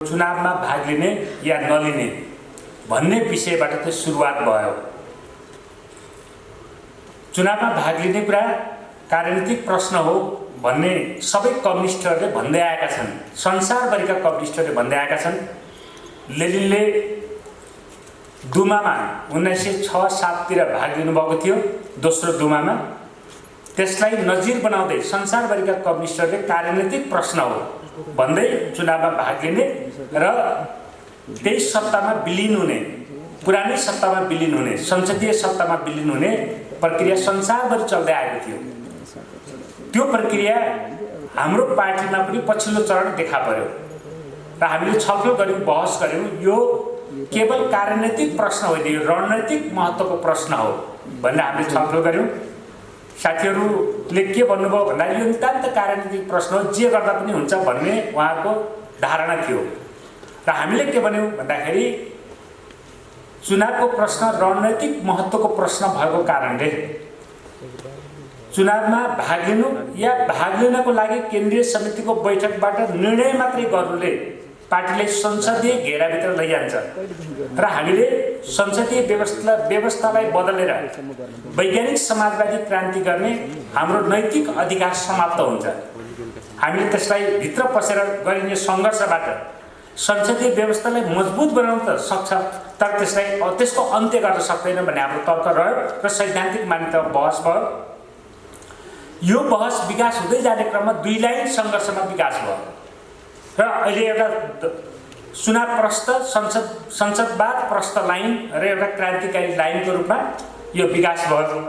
चुनावमा भाग लिने या नलिने भन्ने विषयबाट चाहिँ सुरुवात भयो। चुनावमा भाग लिने कुरा राजनीतिक प्रश्न हो भन्ने सबै कम्युनिस्टहरूले भन्दै आएका छन्। संसारभरिका कम्युनिस्टहरूले भन्दै आएका छन्। लेनिनले दुमामा 1906-07 तिर भाग लिनुभएको थियो, दोस्रो दुमामा। त्यसलाई नजिर बनाउँदै संसारभरिका कम्युनिस्टहरूले राजनीतिक प्रश्न हो भन्दै चुनावमा भाग लिने र त्यही सत्तामा विलिन हुने, पुरानै सत्तामा विलिन हुने, संसदीय सत्तामा विलिन हुने प्रक्रिया संसारभरि चल्दै आएको थियो। त्यो प्रक्रिया हाम्रो पार्टीमा पनि पछिल्लो चरण देखा पर्यो र हामीले छलफल गर्यौं, बहस गर्यौं। यो केवल राजनीतिक प्रश्न होइन, यो रणनीतिक महत्त्वको प्रश्न हो भनेर हामीले छलफल गर्यौं। साथीहरूले के भन्नुभयो भन्दा यो नितान्त राजनीतिक प्रश्न हो, जे गर्दा पनि हुन्छ भन्ने उहाँको धारणा थियो। र हामीले के भन्यौं भन्दाखेरि चुनावको प्रश्न रणनीतिक महत्त्वको प्रश्न भएको कारणले चुनावमा भाग लिनु या भाग लिनको लागि केन्द्रीय समितिको बैठकबाट निर्णय मात्रै गर्नुले पार्टीलाई संसदीय घेराभित्र लैजान्छ र हामीले संसदीय व्यवस्थालाई बदलेर वैज्ञानिक समाजवादी क्रान्ति गर्ने हाम्रो नैतिक अधिकार समाप्त हुन्छ। हामीले त्यसलाई भित्र पसेर गरिने सङ्घर्षबाट संसदीय व्यवस्थालाई मजबुत बनाउन त सक्छ, तर त्यसको अन्त्य गर्न सक्दैन भन्ने हाम्रो तर्क रह्यो र सैद्धान्तिक मान्यता बहस भयो। यो बहस विकास हुँदै जाने क्रममा दुई लाइन सङ्घर्षमा विकास भयो र अहिले एउटा चुनाव प्रस्त संसदवाद प्रस्त लाइन र एउटा क्रान्तिकारी लाइनको रूपमा यो विकास भयो।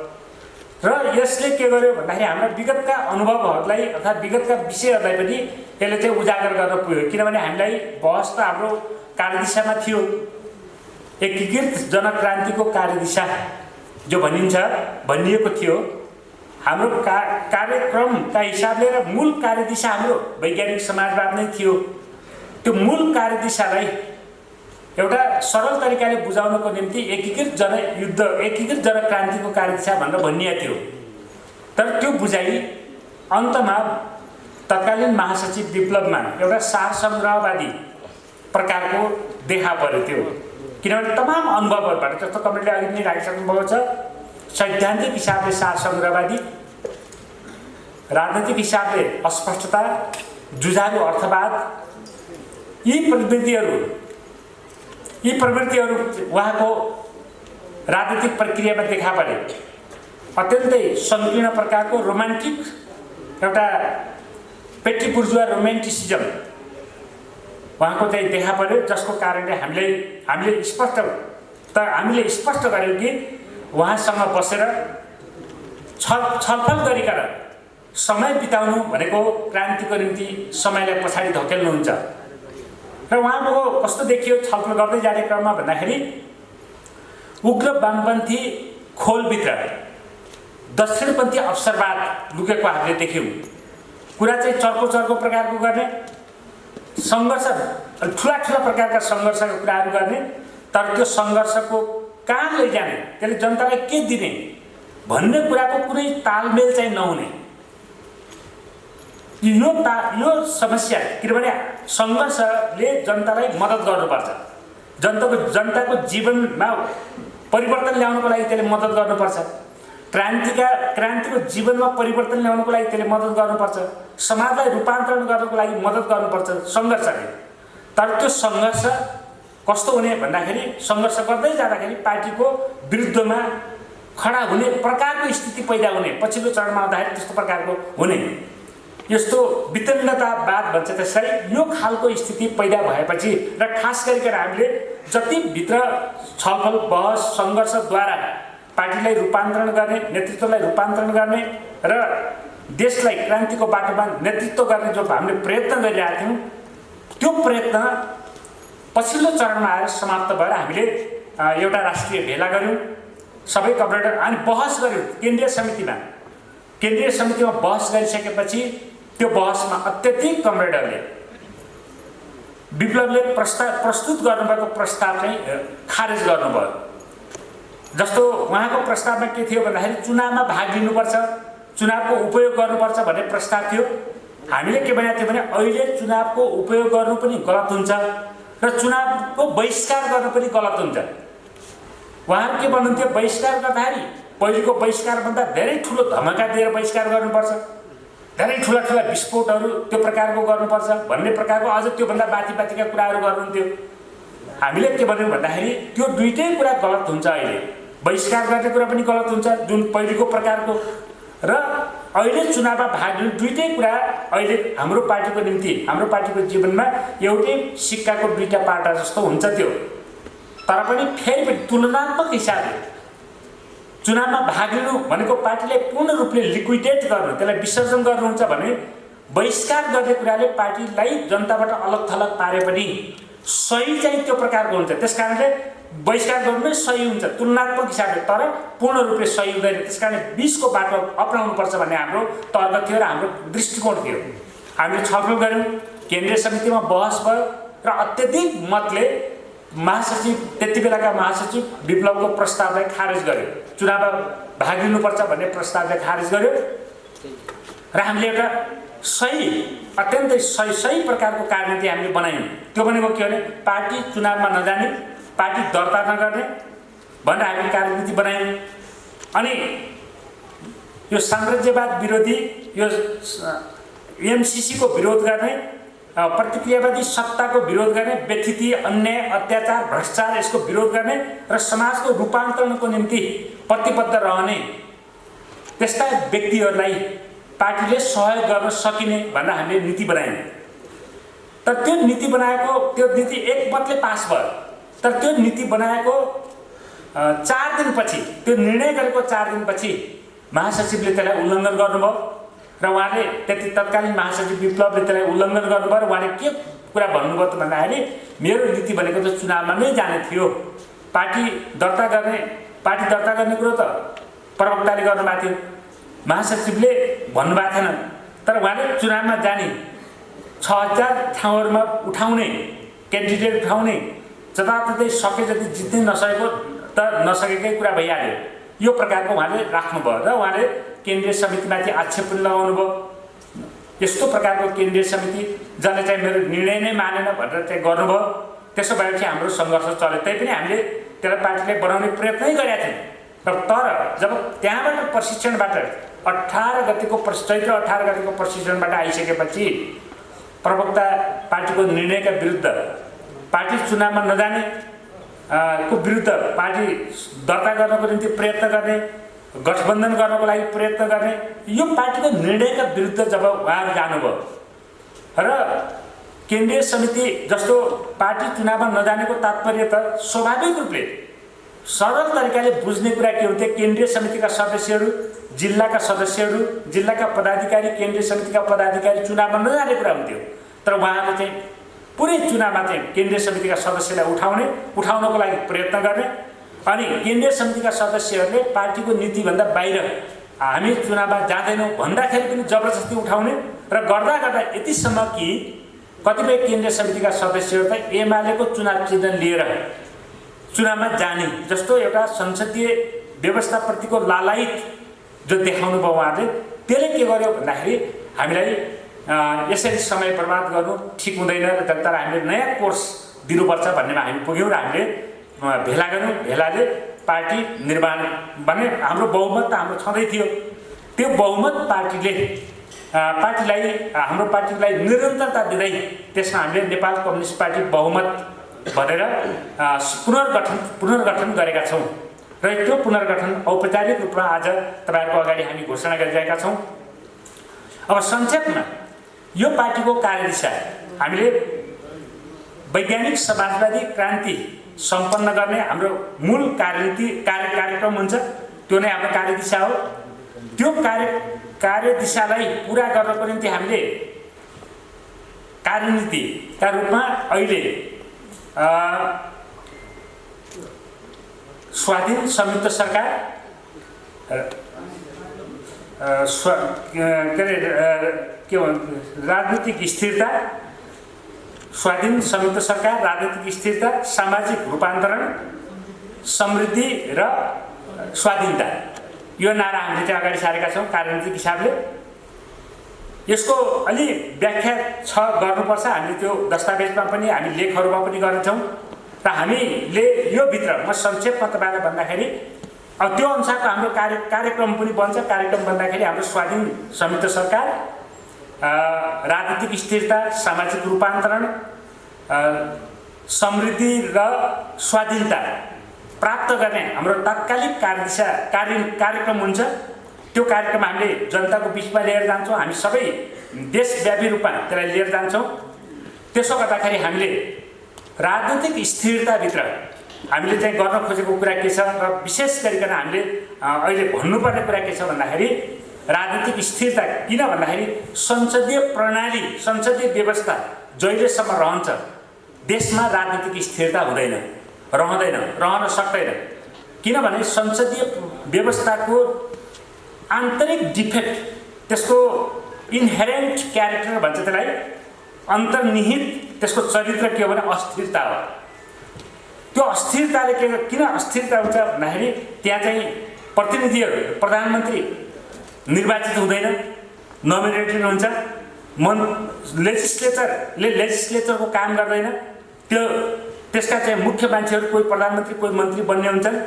र यसले के गर्यो भन्दाखेरि हाम्रा विगतका अनुभवहरूलाई अथवा विगतका विषयहरूलाई पनि यसले चाहिँ उजागर गर्न पुग्यो। किनभने हामीलाई बहस त हाम्रो कार्यदिशामा थियो, एकीकृत जनक्रान्तिको कार्यदिशा जो भनिएको थियो। हाम्रो कार्यक्रमका हिसाबले र मूल कार्यदिशा हाम्रो वैज्ञानिक समाजवाद नै थियो। त्यो मूल कार्यदिशालाई एउटा सरल तरिकाले बुझाउनको निम्ति एकीकृत जनक्रान्तिको कार्यदिशा भनेर भनिएको थियो। तर त्यो बुझाइ अन्तमा तत्कालीन महासचिव विप्लवमा एउटा सार सङ्ग्रहवादी प्रकारको देखा पर्यो त्यो। किनभने तमाम अनुभवहरूबाट, जस्तो कमेन्टले अघि नै राखिसक्नु भएको छ, सैद्धान्तिक हिसाबले सार सङ्ग्रहवादी, राजनीतिक हिसाबले अस्पष्टता, जुझारु अर्थवाद, यी प्रवृत्तिहरू उहाँको राजनीतिक प्रक्रियामा देखा परे। अत्यन्तै सङ्कीर्ण प्रकारको रोमान्टिक एउटा पेटी बुर्जुवा रोमान्टिसिजम उहाँको चाहिँ देखा पर्यो, जसको कारणले हामीले स्पष्ट गर्यौँ कि उहाँसँग बसेर छलफल गरिकन समय बिताउनु भनेको क्रान्तिको निम्ति समयलाई पछाडि धकेल्नुहुन्छ। र उहाँको कस्तो देखियो छलफल गर्दै जाने क्रममा भन्दाखेरि उग्र वामपन्थी खोलभित्र दक्षिणपन्थी अवसरवाद लुकेको हामीले देख्यौँ। कुरा चाहिँ चर्को प्रकारको गर्ने, सङ्घर्ष ठुला प्रकारका सङ्घर्षका कुराहरू गर्ने, तर त्यो सङ्घर्षको कहाँ लैजाने, त्यसले जनतालाई के दिने भन्ने कुराको कुनै तालमेल चाहिँ नहुने। यो समस्या, किनभने सङ्घर्षले जनतालाई मद्दत गर्नुपर्छ, जनताको जीवनमा परिवर्तन ल्याउनको लागि त्यसले मद्दत गर्नुपर्छ, क्रान्तिको जीवनमा परिवर्तन ल्याउनको लागि त्यसले मद्दत गर्नुपर्छ, समाजलाई रूपान्तरण गर्नको लागि मद्दत गर्नुपर्छ सङ्घर्षले। तर त्यो सङ्घर्ष कस्तो हुने भन्दाखेरि सङ्घर्ष गर्दै जाँदाखेरि पार्टीको विरुद्धमा खडा हुने प्रकारको स्थिति पैदा हुने, पछिल्लो चरणमा आउँदाखेरि त्यस्तो प्रकारको हुने, यस्तो वितण्डतावाद भन्छ त्यसलाई, यो खालको स्थिति पैदा भएपछि र खास गरिकन हामीले जति भित्र छलफल बहस सङ्घर्षद्वारा पार्टीलाई रूपान्तरण गर्ने, नेतृत्वलाई रूपान्तरण गर्ने र देशलाई क्रान्तिको बाटोमा नेतृत्व गर्ने जो हामीले प्रयत्न गरिरहेका थियौँ, त्यो प्रयत्न पछिल्लो चरणमा आएर समाप्त भएर हामीले एउटा राष्ट्रिय भेला गऱ्यौँ, सबै कम्रेडर अनि बहस गऱ्यौँ केन्द्रीय समितिमा बहस गरिसकेपछि त्यो बहसमा अत्यधिक कम्रेडरले विप्लवले प्रस्तुत गर्नुभएको प्रस्ताव चाहिँ खारेज गर्नुभयो। जस्तो उहाँको प्रस्तावमा के थियो भन्दाखेरि चुनावमा भाग लिनुपर्छ, चुनावको उपयोग गर्नुपर्छ भन्ने प्रस्ताव थियो। हामीले के भनेको थियो भने अहिले चुनावको उपयोग गर्नु पनि गलत हुन्छ र चुनावको बहिष्कार गर्नु पनि गलत हुन्छ। उहाँहरू के भन्नुहुन्थ्यो, बहिष्कार गर्दाखेरि पहिलेको बहिष्कारभन्दा धेरै ठुलो धमाका दिएर बहिष्कार गर्नुपर्छ, धेरै ठुला ठुला विस्फोटहरू त्यो प्रकारको गर्नुपर्छ भन्ने प्रकारको अझ त्योभन्दा बातीका कुराहरू गर्नुहुन्थ्यो। हामीले के भन्यौँ भन्दाखेरि त्यो दुईटै कुरा गलत हुन्छ। अहिले बहिष्कार गर्ने कुरा पनि गलत हुन्छ जुन पहिलेको प्रकारको, र अहिले चुनावमा भाग लिनु, दुईटै कुरा अहिले हाम्रो पार्टीको निम्ति, हाम्रो पार्टीको जीवनमा एउटै सिक्काको दुईटा पाटा जस्तो हुन्छ त्यो। तर पनि फेरि पनि तुलनात्मक हिसाबले चुनावमा भाग लिनु भनेको पार्टीलाई पूर्ण रूपले लिक्विडेट गर्नु, त्यसलाई विसर्जन गर्नुहुन्छ भने बहिष्कार गर्ने कुराले पार्टीलाई जनताबाट अलग थलग पारे पनि सही चाहिँ त्यो प्रकारको हुन्छ। त्यसकारणले बहिष्कार गर्नु नै सही हुन्छ तुलनात्मक हिसाबले, तर पूर्ण रूपले सही हुँदैन। त्यसकारणले बिचको बाटो अपनाउनुपर्छ भन्ने हाम्रो तर्क थियो र हाम्रो दृष्टिकोण थियो। हामीले छलफल गऱ्यौँ, केन्द्रीय समितिमा बहस भयो र अत्यधिक मतले महासचिव, त्यति बेलाका महासचिव विप्लवको प्रस्तावलाई खारेज गर्यो, चुनावमा भाग लिनुपर्छ भन्ने प्रस्तावलाई खारेज गर्यो र हामीले एउटा सही, अत्यन्तै सही प्रकारको कार्यनीति हामीले बनायौँ। त्यो भनेको के भने पार्टी चुनावमा नजाने, पार्टी दर्ता नगर्ने भनेर हामीले कार्यनीति बनायौँ। अनि यो साम्राज्यवाद विरोधी, यो एमसिसीको विरोध गर्ने, प्रतिक्रियावादी सत्ताको विरोध गर्ने, व्यथिति, अन्याय, अत्याचार, भ्रष्टाचार यसको विरोध गर्ने र समाजको रूपान्तरणको निम्ति प्रतिबद्ध रहने त्यस्ता व्यक्तिहरूलाई पार्टीले सहयोग गर्न सकिने भनेर हामीले नीति बनायौँ। तर त्यो नीति बनाएको, त्यो नीति एकमतले पास भयो। तर त्यो नीति बनाएको 4 दिनपछि, त्यो निर्णय गरेको 4 दिनपछि महासचिवले त्यसलाई उल्लङ्घन गर्नुभयो र उहाँले तत्कालीन महासचिव विप्लवले त्यसलाई उल्लङ्घन गर्नुभयो र उहाँले के कुरा भन्नुभयो त भन्दाखेरि मेरो नीति भनेको त चुनावमा नै जाने थियो, पार्टी दर्ता गर्ने कुरो त प्रवक्ताले गर्नुभएको थियो, महासचिवले भन्नुभएको थिएन। तर उहाँले चुनावमा जाने 6000 ठाउँहरूमा उठाउने, क्यान्डिडेट उठाउने, जताततै सके जति जित्नै नसकेकै कुरा भइहाल्यो, यो प्रकारको उहाँले राख्नुभयो र उहाँले केन्द्रीय समितिमाथि आक्षेप पनि लगाउनु भयो। यस्तो प्रकारको केन्द्रीय समिति जसले चाहिँ मेरो निर्णय नै मानेन भनेर चाहिँ गर्नुभयो। त्यसो भएपछि हाम्रो सङ्घर्ष चल्यो, तैपनि हामीले त्यसलाई पार्टीले बनाउने प्रयत्नै गरेका थियौँ। तर जब त्यहाँबाट प्रशिक्षणबाट 18 गतिको चैत्र 18 गतिको प्रशिक्षणबाट आइसकेपछि प्रवक्ता पार्टीको निर्णयका विरुद्ध, पार्टी चुनावमा नजाने को विरुद्ध पार्टी दर्ता गर्नको निम्ति प्रयत्न गर्ने, गठबन्धन गर्नको लागि प्रयत्न गर्ने, यो पार्टीको निर्णयका विरुद्ध जब उहाँहरू जानुभयो र केन्द्रीय समिति जस्तो पार्टी चुनावमा नजानेको तात्पर्य त स्वाभाविक रूपले सरल तरिकाले बुझ्ने कुरा के हुन्थ्यो, केन्द्रीय समितिका सदस्यहरू, जिल्लाका सदस्यहरू, जिल्लाका पदाधिकारी, केन्द्रीय समितिका पदाधिकारी चुनावमा नजाने कुरा हुन्थ्यो। तर उहाँहरूले चाहिँ पुरै चुनावमा चाहिँ केन्द्रीय समितिका सदस्यलाई उठाउनको लागि प्रयत्न गर्ने, अनि केन्द्रीय समितिका सदस्यहरूले पार्टीको नीतिभन्दा बाहिर हामी चुनावमा जाँदैनौँ भन्दाखेरि पनि जबरजस्ती उठाउने र गर्दा गर्दा यतिसम्म कि कतिपय केन्द्रीय समितिका सदस्यहरू त एमालेको चुनाव चिन्ह लिएर चुनावमा जाने जस्तो एउटा संसदीय व्यवस्थाप्रतिको लालायित जो देखाउनु भयो उहाँहरूले, त्यसले के गर्यो भन्दाखेरि हामीलाई यसरी समय बर्बाद गर्नु ठिक हुँदैन र जनतालाई हामीले नयाँ कोर्स दिनुपर्छ भन्नेमा हामी पुग्यौँ र हामीले भेला गऱ्यौँ। भेलाले पार्टी निर्माण भने हाम्रो बहुमत त हाम्रो छँदै थियो, त्यो बहुमत हाम्रो पार्टीलाई निरन्तरता दिँदै त्यसमा हामीले नेपाल कम्युनिस्ट पार्टी बहुमत भनेर पुनर्गठन गरेका छौँ र त्यो पुनर्गठन औपचारिक रूपमा आज तपाईँहरूको अगाडि हामी घोषणा गरिरहेका छौँ। अब संक्षेपमा यो पार्टीको कार्यदिशा हामीले वैज्ञानिक समाजवादी क्रान्ति सम्पन्न गर्ने हाम्रो मूल कार्यक्रम हुन्छ, त्यो नै हाम्रो कार्यदिशा हो। त्यो कार्यदिशालाई पुरा गर्नको निम्ति हामीले कार्यनीतिका रूपमा अहिले स्वाधीन संयुक्त सरकार, राजनीतिक स्थिरता, स्वाधीन संयुक्त सरकार, राजनीतिक स्थिरता, सामाजिक रूपान्तरण, समृद्धि र स्वाधीनता, यो नारा हामीले चाहिँ अगाडि सारेका छौँ कार्यनीतिक हिसाबले। यसको अलि व्याख्या छ गर्नुपर्छ। हामीले त्यो दस्तावेजमा पनि हामी लेखहरूमा पनि गरेछौँ र हामीले यो भित्र म संक्षेपमा तपाईँलाई भन्दाखेरि अब त्यो अनुसारको हाम्रो कार्यक्रम पनि बन्छ। कार्यक्रम बन्दाखेरि हाम्रो स्वाधीन संयुक्त सरकार, राजनीतिक स्थिरता, सामाजिक रूपान्तरण, समृद्धि र स्वाधीनता प्राप्त गर्ने हाम्रो तात्कालिक कार्यक्रम हुन्छ। त्यो कार्यक्रम हामीले जनताको बिचमा लिएर जान्छौँ। हामी सबै देशव्यापी रूपमा त्यसलाई लिएर जान्छौँ। त्यसो गर्दाखेरि हामीले राजनीतिक स्थिरताभित्र हामीले चाहिँ गर्न खोजेको कुरा के छ र विशेष गरिकन हामीले अहिले भन्नुपर्ने कुरा के छ भन्दाखेरि राजनीतिक स्थिरता किन भन्दाखेरि संसदीय प्रणाली, संसदीय व्यवस्था जहिलेसम्म रहन्छ देशमा राजनीतिक स्थिरता हुँदैन, रहन सक्दैन। किनभने संसदीय व्यवस्थाको आन्तरिक डिफेक्ट, त्यसको इनहेरेन्ट क्यारेक्टर भन्छ त्यसलाई, अन्तर्निहित त्यसको चरित्र के हो भने अस्थिरता हो। त्यो अस्थिरताले किन अस्थिरता हुन्छ भन्दाखेरि त्यहाँ चाहिँ प्रतिनिधिहरू, प्रधानमन्त्री निर्वाचित हुँदैन, नोमिनेटेड हुन्छ। लेजिस्लेचरले लेजिस्लेचरको काम गर्दैन। त्यसका चाहिँ मुख्य मान्छेहरू कोही प्रधानमन्त्री कोही मन्त्री बन्ने हुन्छन्।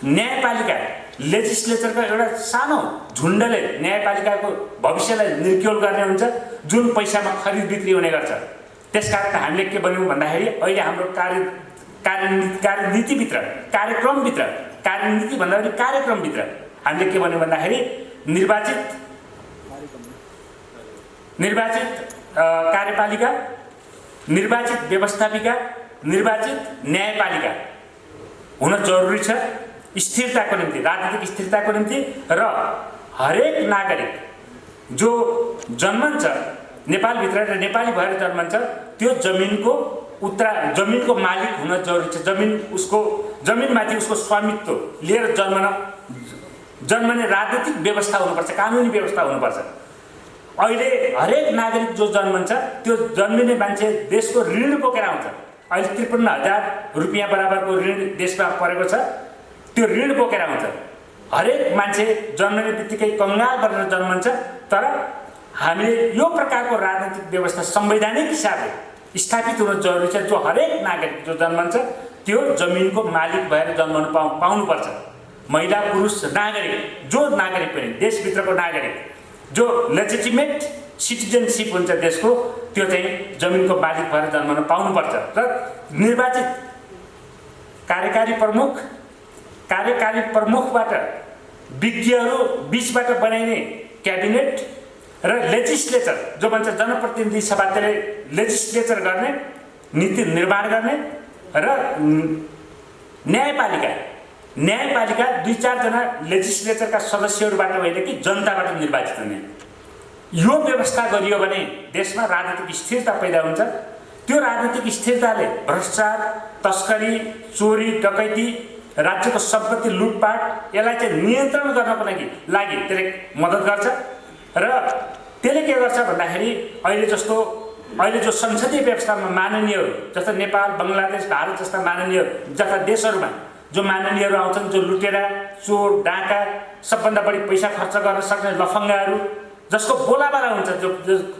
न्यायपालिका लेजिस्लेचरका एउटा सानो झुन्डले न्यायपालिकाको भविष्यलाई निर्क्योल गर्ने हुन्छ, जुन पैसामा खरिद बिक्री हुने गर्छ। त्यसकारण हामीले के भन्यौँ भन्दाखेरि अहिले हाम्रो कार्यनीतिभित्र, कार्यक्रमभित्र, कार्यनीति भन्दा पनि कार्यक्रमभित्र हामीले के भन्यौँ भन्दाखेरि निर्वाचित कार्यपालिका, निर्वाचित व्यवस्थापिका, निर्वाचित न्यायपालिका हुन जरुरी छ स्थिरताको निम्ति, राजनीतिक स्थिरताको निम्ति। र हरेक नागरिक जो जन्मन्छ नेपालभित्र र नेपाली भएर जन्मन्छ त्यो जमिनको मालिक हुन जरुरी छ। जमिनमाथि उसको स्वामित्व लिएर जन्मने राजनीतिक व्यवस्था हुनुपर्छ, कानुनी व्यवस्था हुनुपर्छ। अहिले हरेक नागरिक जो जन्मन्छ त्यो जन्मिने मान्छे देशको ऋण बोकेर आउँछ। अहिले 53,000 रुपियाँ बराबरको ऋण देशमा परेको छ। त्यो ऋण बोकेर आउँछ। हरेक मान्छे जन्मने बित्तिकै कङ्गाल बनेर जन्मन्छ। तर हामीले यो प्रकारको राजनीतिक व्यवस्था संवैधानिक हिसाबले स्थापित हुन जरुरी छ। जो हरेक नागरिक जो जन्मन्छ त्यो जमिनको मालिक भएर जन्मन पाउनुपर्छ। महिला पुरुष नागरिक, जो नागरिक पनि देशभित्रको नागरिक, जो लेजिटिमेट सिटिजनसिप हुन्छ देशको, त्यो चाहिँ जमिनको मालिक भएर जन्मन पाउनुपर्छ। र निर्वाचित कार्यकारी प्रमुखबाट विज्ञहरू बीचबाट बनाइने क्याबिनेट र लेजिस्लेचर जो भन्छ जनप्रतिनिधि सभा, त्यसले लेजिस्लेचर गर्ने, नीति निर्माण गर्ने, र न्यायपालिका 2-4 जना लेजिस्लेचरका सदस्यहरूबाट होइन कि जनताबाट निर्वाचित हुने। यो व्यवस्था गरियो भने देशमा राजनीतिक स्थिरता पैदा हुन्छ। त्यो राजनीतिक स्थिरताले भ्रष्टाचार, तस्करी, चोरी, डकैती, राज्यको सम्पत्ति लुटपाट यसलाई चाहिँ नियन्त्रण गर्नको लागि त्यसले मद्दत गर्छ। र त्यसले के गर्छ भन्दाखेरि अहिले जो संसदीय व्यवस्थामा माननीयहरू जस्ता नेपाल, बङ्गलादेश, भारत जस्ता माननीय जस्ता देशहरूमा जो माननीयहरू आउँछन्, जो लुटेरा, चोर, डाका, सबभन्दा बढी पैसा खर्च गर्न सक्ने लफङ्गाहरू, जसको बोलाबाला हुन्छ, जो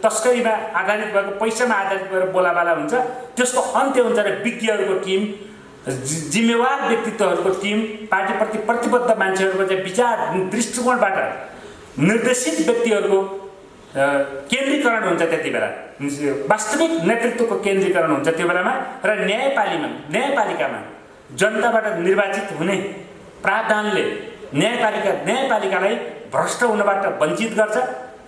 तस्करीमा आधारित भएको, पैसामा आधारित भएर बोलाबाला हुन्छ, त्यसको अन्त्य हुन्छ। र विज्ञहरूको टिम, जिम्मेवार व्यक्तित्वहरूको टिम, पार्टीप्रति प्रतिबद्ध मान्छेहरूको चाहिँ विचार दृष्टिकोणबाट निर्देशित व्यक्तिहरूको केन्द्रीकरण हुन्छ। त्यति बेला वास्तविक नेतृत्वको केन्द्रीकरण हुन्छ त्यो बेलामा। र न्यायपालिकामा जनताबाट निर्वाचित हुने प्रावधानले न्यायपालिकालाई भ्रष्ट हुनबाट वञ्चित गर्छ।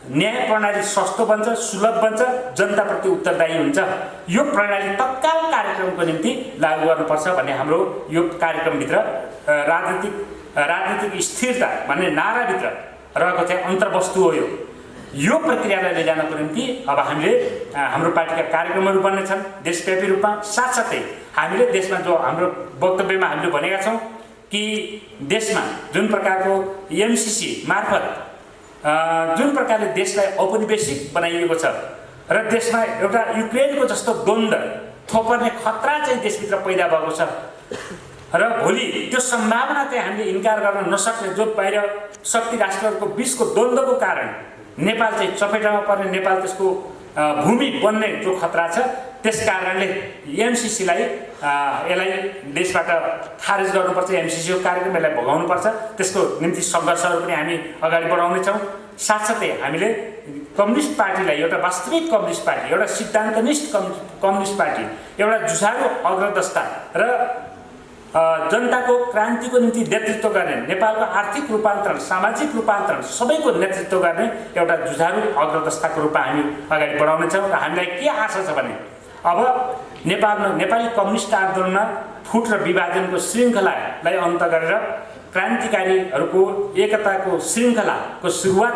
न्याय प्रणाली सस्तो बन्छ, सुलभ बन्छ, जनताप्रति उत्तरदायी हुन्छ। यो प्रणाली तत्काल कार्यक्रमको निम्ति लागू गर्नुपर्छ भन्ने हाम्रो यो कार्यक्रमभित्र राजनीतिक स्थिरता भन्ने नाराभित्र रहेको चाहिँ अन्तर्वस्तु हो। यो प्रक्रियालाई लैजानको निम्ति अब हामीले हाम्रो पार्टीका कार्यक्रमहरू बन्नेछन् देशव्यापी रूपमा। साथसाथै हामीले देशमा जो हाम्रो वक्तव्यमा हामीले भनेका छौँ कि देशमा जुन प्रकारको एमसिसी मार्फत जुन प्रकारले देशलाई औपनिवेशिक बनाइएको छ र देशमा एउटा युक्रेनको जस्तो द्वन्द्व थोपर्ने खतरा चाहिँ देशभित्र पैदा भएको छ र भोलि त्यो सम्भावना चाहिँ हामीले इन्कार गर्न नसक्ने, जो बाहिर शक्ति राष्ट्रहरूको बीचको द्वन्द्वको कारण नेपाल चाहिँ चपेटामा पर्ने, नेपाल त्यसको भूमि बन्ने जो खतरा छ, त्यस कारणले एमसिसीलाई यसलाई देशबाट खारेज गर्नुपर्छ। एमसिसीको कार्यक्रम यसलाई भगाउनुपर्छ। त्यसको निम्ति सङ्घर्षहरू पनि हामी अगाडि बढाउनेछौँ। साथसाथै हामीले कम्युनिस्ट पार्टीलाई एउटा वास्तविक कम्युनिस्ट पार्टी, एउटा सिद्धान्तनिष्ठ कम्युनिस्ट पार्टी, एउटा जुझारु अग्रदस्ता र जनताको क्रान्तिको निम्ति नेतृत्व गर्ने, नेपालको आर्थिक रूपान्तरण, सामाजिक रूपान्तरण सबैको नेतृत्व गर्ने एउटा जुझारु अग्रदस्ताको रूपमा हामी अगाडि बढाउनेछौँ। र हामीलाई के आशा छ भने अब नेपालमा नेपाली कम्युनिस्ट आन्दोलनमा फुट र विभाजनको श्रृङ्खलालाई अन्त गरेर क्रान्तिकारीहरूको एकताको श्रृङ्खलाको सुरुवात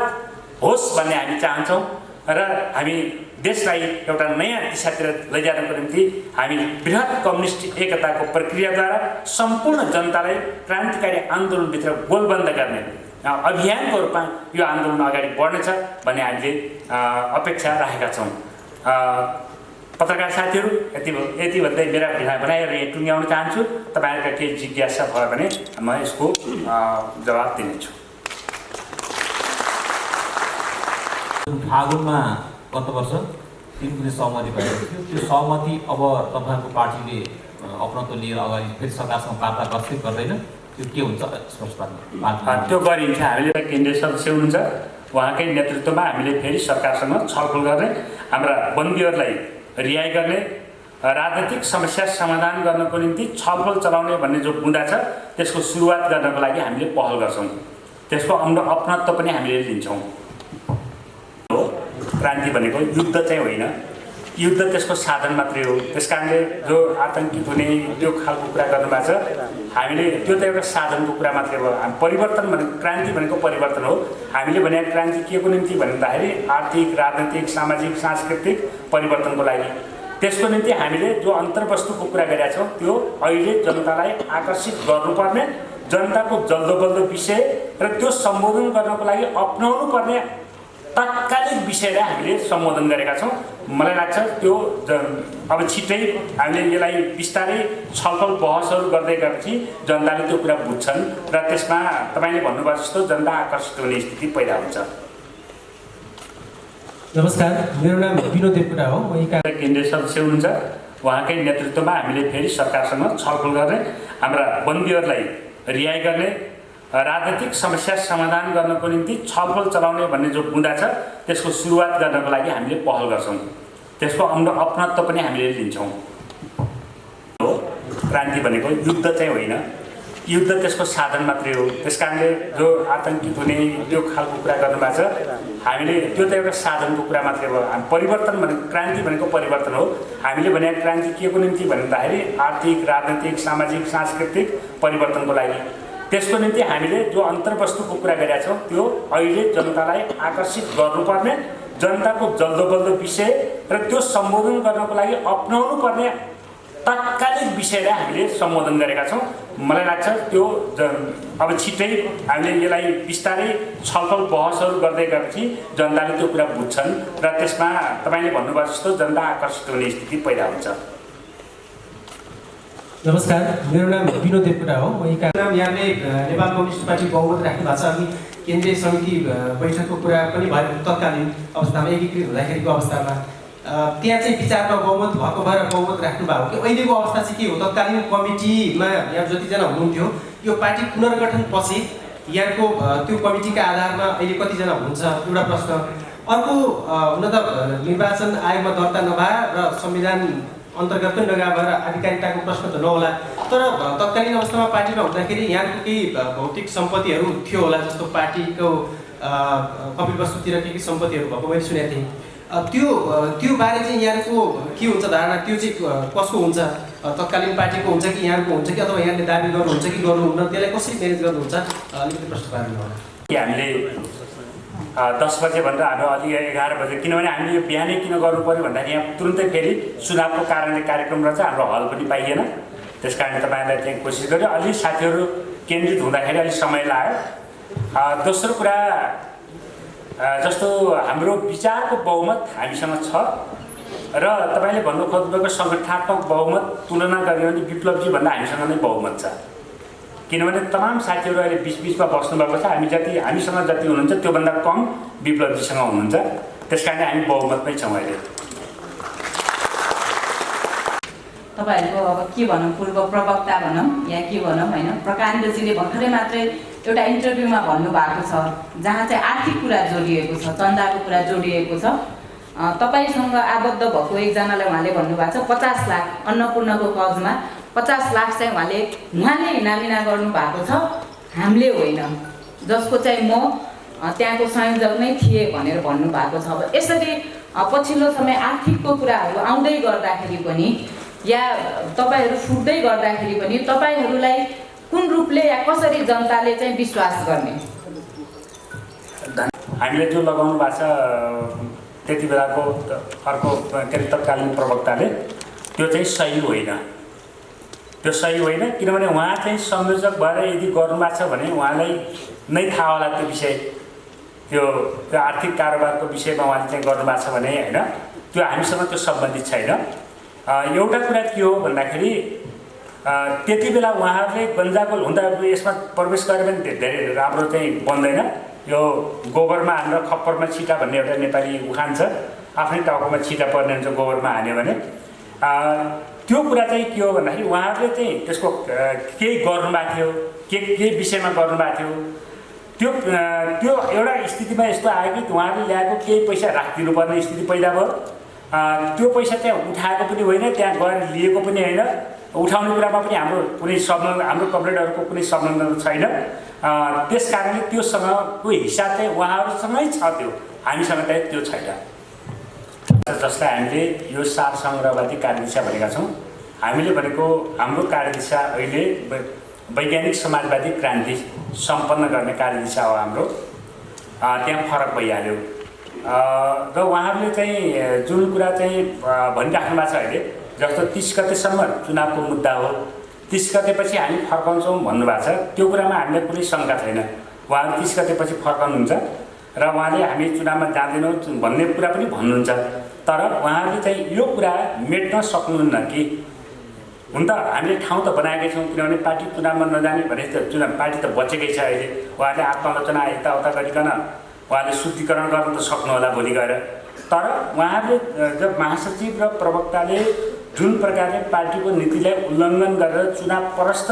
होस् भन्ने हामी चाहन्छौँ। र हामी देशलाई एउटा नयाँ दिशातिर लैजानको निम्ति हामी बृहत कम्युनिस्ट एकताको प्रक्रियाद्वारा सम्पूर्ण जनतालाई क्रान्तिकारी आन्दोलनभित्र गोलबन्द गर्ने अभियानको रूपमा यो आन्दोलन अगाडि बढ्नेछ भन्ने हामीले अपेक्षा राखेका छौँ। पत्रकार साथीहरू, यति भन्दै मेरा भनाइहरू यहाँ टुङ्ग्याउन चाहन्छु। तपाईँहरूका केही जिज्ञासा भयो भने म यसको जवाब दिनेछु। फागुनमा गत वर्ष 3 कुनै सहमति भएको थियो। त्यो सहमति अब तपाईँहरूको पार्टीले अपनत्व लिएर अगाडि फेरि सरकारसँग वार्ता गर्छ गर्दैन, त्यो के हुन्छ स्पष्ट पार्नु? त्यो गरिन्छ। हामीले केन्द्रीय सदस्य हुनुहुन्छ, उहाँकै नेतृत्वमा हामीले फेरि सरकारसँग छलफल गर्ने, हाम्रा बन्दीहरूलाई रिहाई गर्ने, राजनीतिक समस्या समाधान गर्नको निम्ति छलफल चलाउने भन्ने जो बुँदा छ त्यसको सुरुवात गर्नको लागि हामीले पहल गर्छौँ। त्यसको अपनत्व पनि हामीले लिन्छौँ। क्रान्ति भनेको युद्ध चाहिँ होइन, युद्ध त्यसको साधन मात्रै हो। त्यसकारणले जो आतङ्कित हुने त्यो खालको कुरा गर्नुभएको छ, हामीले त्यो त एउटा साधनको कुरा मात्रै हो। परिवर्तन भनेको, क्रान्ति भनेको परिवर्तन हो। हामीले भने क्रान्ति के को निम्ति भन्दाखेरि आर्थिक, राजनैतिक, सामाजिक, सांस्कृतिक परिवर्तनको लागि। त्यसको निम्ति हामीले जो अन्तर्वस्तुको कुरा गरेका छौँ त्यो अहिले जनतालाई आकर्षित गर्नुपर्ने, जनताको जल्दोबल्दो विषय र त्यो सम्बोधन गर्नको लागि अपनाउनु पर्ने तात्कालिक विषयलाई हामीले सम्बोधन गरेका छौँ। मलाई लाग्छ त्यो अब छिट्टै हामीले यसलाई बिस्तारै छलफल बहसहरू गर्दै गएपछि जनताले त्यो कुरा बुझ्छन् र त्यसमा तपाईँले भन्नुभएको जस्तो जनता आकर्षित हुने स्थिति पैदा हुन्छ। नमस्कार, मेरो नाम विनोद देवकोटा हो। म केन्द्रीय सदस्य हुनुहुन्छ, उहाँकै नेतृत्वमा हामीले फेरि सरकारसँग छलफल गर्ने, हाम्रा बन्दीहरूलाई रिहाई गर्ने, राजनीतिक समस्या समाधान गर्नको निम्ति छलफल चलाउने भन्ने जो बुँदा छ त्यसको सुरुवात गर्नको लागि हामीले पहल गर्छौँ। त्यसको अपनत्व पनि हामीले लिन्छौँ। क्रान्ति भनेको युद्ध चाहिँ होइन, युद्ध त्यसको साधन मात्रै हो। त्यसकारणले जो आतङ्कित हुने त्यो खालको कुरा गर्नुभएको छ, हामीले त्यो त एउटा साधनको कुरा मात्रै हो। परिवर्तन भनेको, क्रान्ति भनेको परिवर्तन हो। हामीले भने क्रान्ति के को निम्ति भन्दाखेरि आर्थिक, राजनैतिक, सामाजिक, सांस्कृतिक परिवर्तनको लागि। त्यसको निम्ति हामीले जो अन्तर्वस्तुको कुरा गरेका छौँ त्यो अहिले जनतालाई आकर्षित गर्नुपर्ने, जनताको जल्दोबल्दो विषय र त्यो सम्बोधन गर्नको लागि अपनाउनु पर्ने तात्कालिक विषयलाई हामीले सम्बोधन गरेका छौँ। मलाई लाग्छ त्यो अब छिट्टै हामीले यसलाई बिस्तारै छलफल बहसहरू गर्दै गएपछि जनताले त्यो कुरा बुझ्छन् र त्यसमा तपाईँले भन्नुभएको जस्तो जनता आकर्षित हुने स्थिति पैदा हुन्छ। नमस्कार, मेरो नाम विनोद देवकोटा हो। म नाम यहाँले नेपाल कम्युनिस्ट पार्टी बहुमत राख्नु भएको छ। अनि केन्द्रीय समिति बैठकको कुरा पनि भयो तत्कालीन अवस्थामा, एकीकृत हुँदाखेरिको अवस्थामा त्यहाँ चाहिँ विचारमा बहुमत भएको भएर बहुमत राख्नु भएको कि अहिलेको अवस्था चाहिँ के हो? तत्कालीन कमिटीमा यहाँ जतिजना हुनुहुन्थ्यो, यो पार्टी पुनर्गठन पछि यहाँको त्यो कमिटीका आधारमा अहिले कतिजना हुनुहुन्छ? एउटा प्रश्न। अर्को, हुन त निर्वाचन आयोगमा दर्ता नभए र संविधान अन्तर्गत पनि नगा भएर आधिकारिकताको प्रश्न त नहोला, तर तत्कालीन अवस्थामा पार्टीमा हुँदाखेरि यहाँको केही भौतिक सम्पत्तिहरू थियो होला, जस्तो पार्टीको कपिलवस्तुतिर के सम्पत्तिहरू भएको मैले सुनेको थिएँ। त्यो बारे चाहिँ यहाँको के हुन्छ धारणा? त्यो चाहिँ कसको हुन्छ? तत्कालीन पार्टीको हुन्छ कि यहाँको हुन्छ कि, अथवा यहाँले दाबी गर्नुहुन्छ कि गर्नुहुन्न? त्यसलाई कसरी म्यानेज गर्नुहुन्छ? अलिकति प्रश्न पार्नु होला। हामीले 10 बजे भन्दा हाम्रो अलि 11 बजे, किनभने हामीले यो बिहानै किन गर्नु पऱ्यो भन्दाखेरि यहाँ तुरुन्तै फेरि चुनावको कारणले कार्यक्रम रहेछ, हाम्रो हल पनि पाइएन। त्यस कारण तपाईँहरूलाई चाहिँ कोसिस गर्यो। अलि साथीहरू केन्द्रित हुँदाखेरि अलिक समय लाग्यो। दोस्रो कुरा, जस्तो हाम्रो विचारको बहुमत हामीसँग छ र तपाईँले भन्नु खोज्नुभएको सङ्गठनात्मक बहुमत तुलना गर्ने भने विप्लवजी भन्दा हामीसँग नै बहुमत छ। किनभने तमाम साथीहरू अहिले बिचमा बस्नुभएको छ। हामीसँग जति हुनुहुन्छ त्योभन्दा कम विप्लवजीसँग हुनुहुन्छ। त्यस कारणले हामी बहुमतमै छौँ अहिले। तपाईहरुको अब के भनौँ, पूर्व प्रवक्ता भनौँ या के भनौँ होइन, प्रकाण्डजीले भर्खरै मात्रै एउटा इन्टरभ्यूमा भन्नुभएको छ जहाँ चाहिँ आर्थिक कुरा जोडिएको छ, चन्दाको कुरा जोडिएको छ। तपाईसँग आबद्ध भएको एकजनालाई उहाँले भन्नुभएको छ 50 लाख अन्नपूर्णको कजमा 50 लाख चाहिँ उहाँले इनामिना गर्नुभएको छ, हामीले होइन, जसको चाहिँ म त्यहाँको संयोजक नै थिएँ भनेर भन्नुभएको छ। अब यसरी पछिल्लो समय आर्थिकको कुराहरू आउँदै गर्दाखेरि पनि या तपाईहरु फुट्दै गर्दाखेरि पनि तपाईहरुलाई कुन रूपले या कसरी जनताले चाहिँ विश्वास गर्ने? हामीले जो लगाउनु भएको छ त्यति बेलाको अर्को तत्कालीन प्रवक्ताले त्यो चाहिँ सही होइन। त्यो सही होइन किनभने उहाँ चाहिँ संयोजक भएर यदि गर्नुभएको छ भने उहाँलाई नै थाहा होला त्यो विषय, त्यो आर्थिक कारोबारको विषयमा उहाँले चाहिँ गर्नुभएको छ भने होइन, त्यो हामीसँग त्यो सम्बन्धित छैन। एउटा कुरा के हो भन्दाखेरि त्यति बेला उहाँहरूले गन्जागोल हुँदा यसमा प्रवेश गरे भने धेरै राम्रो चाहिँ बन्दैन। यो गोबरमा हानेर खप्परमा छिटा भन्ने एउटा नेपाली उखान छ, आफ्नै टाउकोमा छिटा पर्ने हुन्छ गोबरमा हान्यो भने। त्यो कुरा चाहिँ के हो भन्दाखेरि उहाँहरूले चाहिँ त्यसको केही गर्नुभएको थियो, के विषयमा गर्नुभएको थियो, त्यो एउटा स्थितिमा यस्तो आयो कि उहाँहरूले ल्याएको केही पैसा राखिदिनुपर्ने स्थिति पैदा भयो। त्यो पैसा त्यहाँ उठाएको पनि होइन, त्यहाँ गएर लिएको पनि होइन, उठाउने कुरामा पनि हाम्रो कुनै संलग्न, हाम्रो कमरेडहरूको कुनै संलग्न छैन। त्यस कारणले त्योसँगको हिसाब चाहिँ उहाँहरूसँगै छ, त्यो हामीसँग चाहिँ त्यो छैन। जसलाई हामीले यो सार सङ्ग्रहवादी कार्यदिशा भनेका छौँ, हामीले भनेको हाम्रो कार्यदिशा अहिले वैज्ञानिक समाजवादी क्रान्ति सम्पन्न गर्ने कार्यदिशा हो हाम्रो। त्यहाँ फरक भइहाल्यो र उहाँहरूले चाहिँ जुन कुरा चाहिँ भनिराख्नु भएको छ अहिले, जस्तो 30 गतेसम्म चुनावको मुद्दा हो, 30 गतेपछि हामी फर्काउँछौँ भन्नुभएको छ। त्यो कुरामा हामीलाई कुनै शङ्का छैन, उहाँहरू 30 गतेपछि फर्काउनुहुन्छ र उहाँले हामी चुनावमा जाँदैनौँ भन्ने कुरा पनि भन्नुहुन्छ। तर उहाँहरूले चाहिँ यो कुरा मेट्न सक्नुहुन्न कि हुन त हामीले ठाउँ त बनाएकै छौँ, किनभने पार्टी चुनावमा नजाने भने त चुनाव पार्टी त बचेकै छ अहिले। उहाँहरूले आत्मालोचना यताउता गरिकन उहाँले शुद्धिकरण गर्न त सक्नु होला भोलि गएर। तर उहाँहरूले जब महासचिव र प्रवक्ताले जुन प्रकारले पार्टीको नीतिलाई उल्लङ्घन गरेर चुनाव परस्त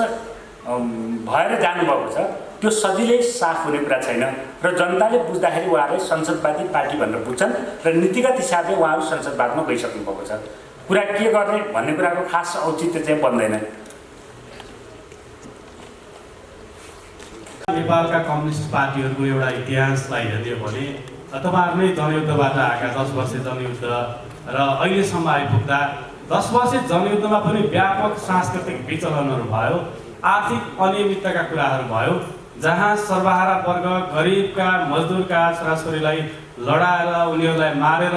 भएर जानुभएको छ, त्यो सजिलै साफ हुने कुरा छैन र जनताले बुझ्दाखेरि उहाँहरूले संसदवादी पार्टी भनेर बुझ्छन् र नीतिगत हिसाबले उहाँहरू संसदवादमा गइसक्नु भएको छ। कुरा के गर्ने भन्ने कुराको खास औचित्य चाहिँ बन्दैन। नेपालका कम्युनिस्ट पार्टीहरूको एउटा इतिहासलाई हेर्ने हो भने तपाईँहरू नै जनयुद्धबाट आएका 10 वर्ष जनयुद्ध र अहिलेसम्म आइपुग्दा 10 वर्ष जनयुद्धमा पनि व्यापक सांस्कृतिक विचलनहरू भयो, आर्थिक अनियमितताका कुराहरू भयो, जहाँ सर्वहारा वर्ग गरिबका मजदुरका छोराछोरीलाई लडाएर उनीहरूलाई मारेर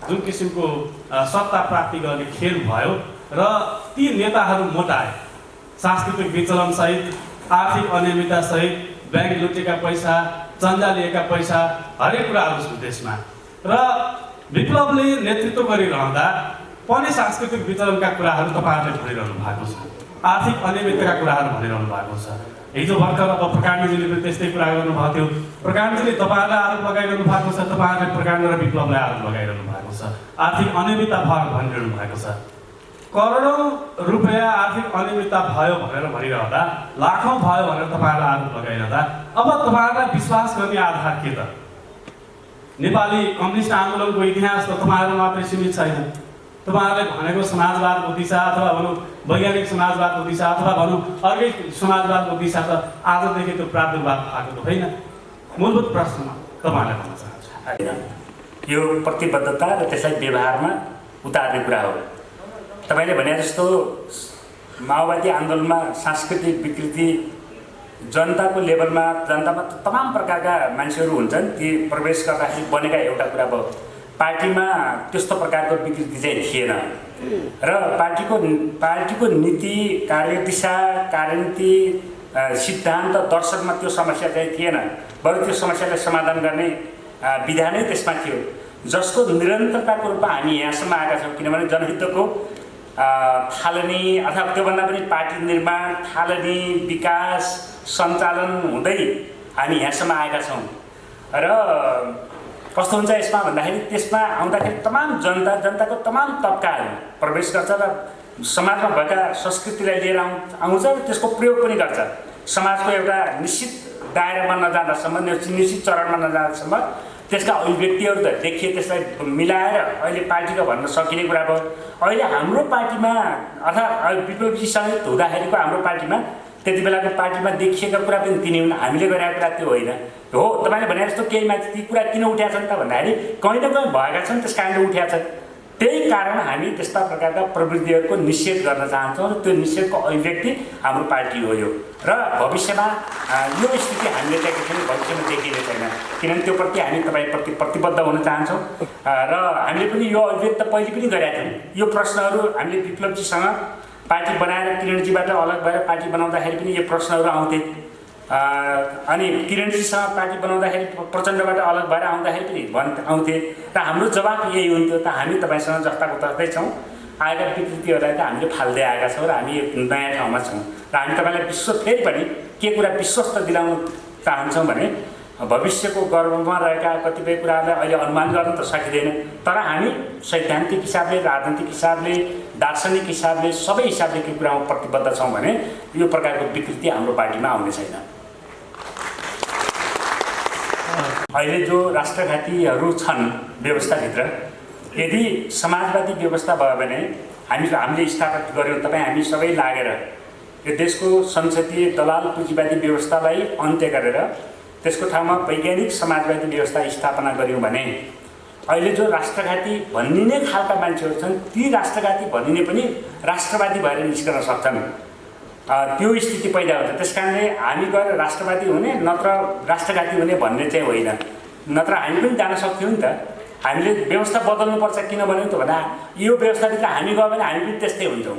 जुन किसिमको सत्ता प्राप्ति गर्ने खेल भयो र ती नेताहरू मोटाए। सांस्कृतिक विचलनसहित, आर्थिक अनियमिततासहित, ब्याङ्क लुटेका पैसा, चन्दा लिएका पैसा, हरेक कुराहरू छ देशमा। र विप्लवले नेतृत्व गरिरहँदा पनि सांस्कृतिक विचलनका कुराहरू तपाईँहरूले भनिरहनु भएको छ, आर्थिक अनियमितताका कुराहरू भनिरहनु भएको छ। हिजो भर्खर अब प्रकाण्डजीले पनि त्यस्तै कुरा गर्नुभएको थियो। प्रकाण्डजीले तपाईँहरूलाई आरोप लगाइरहनु भएको छ, तपाईँहरूले प्रकाण्ड र विप्लवलाई आरोप लगाइरहनु भएको छ, आर्थिक अनियमितता भयो भनिरहनु भएको छ। करोडौँ रुपियाँ आर्थिक अनियमितता भयो भनेर भनिरहँदा, लाखौँ भयो भनेर तपाईँहरूलाई आरोप लगाइरहँदा अब तपाईँहरूलाई विश्वास गर्ने आधार के त? नेपाली कम्युनिस्ट आन्दोलनको इतिहास त तपाईँहरू मात्रै सीमित छैन। तपाईँहरूले भनेको समाजवादको दिशा अथवा भनौँ वैज्ञानिक समाजवादको दिशा अथवा भनौँ अर्कै समाजवादको दिशा त आजदेखि त्यो प्रादुर्भाव भएको त होइन। मूलभूत प्रश्न तपाईँहरूले भन्न चाहन्छु। यो प्रतिबद्धता र त्यसलाई व्यवहारमा उतार्ने कुरा हो। तपाईँले भने जस्तो माओवादी आन्दोलनमा सांस्कृतिक विकृति जनताको लेभलमा, जनतामा तमाम प्रकारका मान्छेहरू हुन्छन्, ती प्रवेश गर्दाखेरि बनेका एउटा कुरा भयो। पार्टीमा त्यस्तो प्रकारको विकृति चाहिँ थिएन र पार्टीको नीति, कार्यदिशा, कार्यनीति, सिद्धान्त, दर्शनमा त्यो समस्या चाहिँ थिएन। बरु त्यो समस्यालाई समाधान गर्ने विधा नै त्यसमा थियो, जसको निरन्तरताको रूपमा हामी यहाँसम्म आएका छौँ। किनभने जनहितको थालनी अथवा त्योभन्दा पनि पार्टी निर्माण, थालनी, विकास, सञ्चालन हुँदै हामी यहाँसम्म आएका छौँ। र कस्तो हुन्छ यसमा भन्दाखेरि त्यसमा आउँदाखेरि तमाम जनताको तमाम तबकाहरू प्रवेश गर्छ र समाजमा भएका संस्कृतिलाई लिएर आउँछ र त्यसको प्रयोग पनि गर्छ। समाजको एउटा निश्चित दायरामा नजाँदासम्म, निश्चित चरणमा नजाँदासम्म त्यसका अभिव्यक्तिहरू त देखिए, त्यसलाई मिलाएर अहिले पार्टीको भन्न सकिने कुरा भयो। अहिले हाम्रो पार्टीमा अथवा विप्लवी सङ्गीत हुँदाखेरिको हाम्रो पार्टीमा त्यति बेलाको पार्टीमा देखिएका कुरा पनि तिनी हुन्, हामीले गरेका कुरा त्यो होइन। हो, तपाईँले भने जस्तो केही माथि ती कुरा किन उठ्या छन् त भन्दाखेरि कहीँ न कहीँ भएका छन्, त्यस कारणले उठ्या छन्। त्यही कारण हामी त्यस्ता प्रकारका प्रवृत्तिहरूको निषेध गर्न चाहन्छौँ र त्यो निषेधको अभिव्यक्ति हाम्रो पार्टी हो यो। र भविष्यमा यो स्थिति हामीले चाहिँ एकछिन भविष्यमा देखिने छैन, किनभने त्यो प्रति हामी तपाईँप्रति प्रतिबद्ध हुन चाहन्छौँ। र हामीले पनि यो अभिव्यक्त पहिले पनि गरेका थियौँ। यो प्रश्नहरू हामीले विप्लवजीसँग पार्टी बनाएर किरणजीबाट अलग भएर पार्टी बनाउँदाखेरि पनि यो प्रश्नहरू आउँथे। अनि किरणजीसँग पार्टी बनाउँदाखेरि प्रचण्डबाट अलग भएर आउँदाखेरि पनि आउँथे र हाम्रो जवाब यही हुन्थ्यो त हामी तपाईँसँग जस्ताको तस्तै छौँ, आएका विकृतिहरूलाई त हामीले फाल्दै आएका छौँ र हामी नयाँ ठाउँमा छौँ र हामी तपाईँलाई फेरि पनि के कुरा विश्वस्त दिलाउन चाहन्छौँ भने भविष्यको गर्भमा रहेका कतिपय कुराहरूलाई अहिले अनुमान गर्न त सकिँदैन, तर हामी सैद्धान्तिक हिसाबले, राजनैतिक हिसाबले, दार्शनिक हिसाबले, सबै हिसाबले के कुरामा प्रतिबद्ध छौँ भने यो प्रकारको विकृति हाम्रो पार्टीमा आउने छैन। अहिले जो राष्ट्रघातीहरू छन् व्यवस्थाभित्र, यदि समाजवादी व्यवस्था भयो भने हामीले स्थापित गऱ्यौँ, तपाईँ हामी सबै लागेर यो देशको संसदीय दलाल पुँजीवादी व्यवस्थालाई अन्त्य गरेर त्यसको ठाउँमा वैज्ञानिक समाजवादी व्यवस्था स्थापना गऱ्यौँ भने अहिले जो राष्ट्रघाती भनिने खालका मान्छेहरू छन् ती राष्ट्रघाती भनिने पनि राष्ट्रवादी भएर निस्कन सक्छन्। त्यो स्थिति पैदा हुन्छ। त्यस कारणले हामी गएर राष्ट्रवादी हुने नत्र राष्ट्रघाती हुने भन्ने चाहिँ होइन, नत्र हामी पनि जान सक्थ्यौँ नि त। हामीले व्यवस्था बदल्नुपर्छ, किन भन्यो त भन्दा यो व्यवस्थाभित्र हामी गयो भने हामी पनि त्यस्तै हुन्छौँ।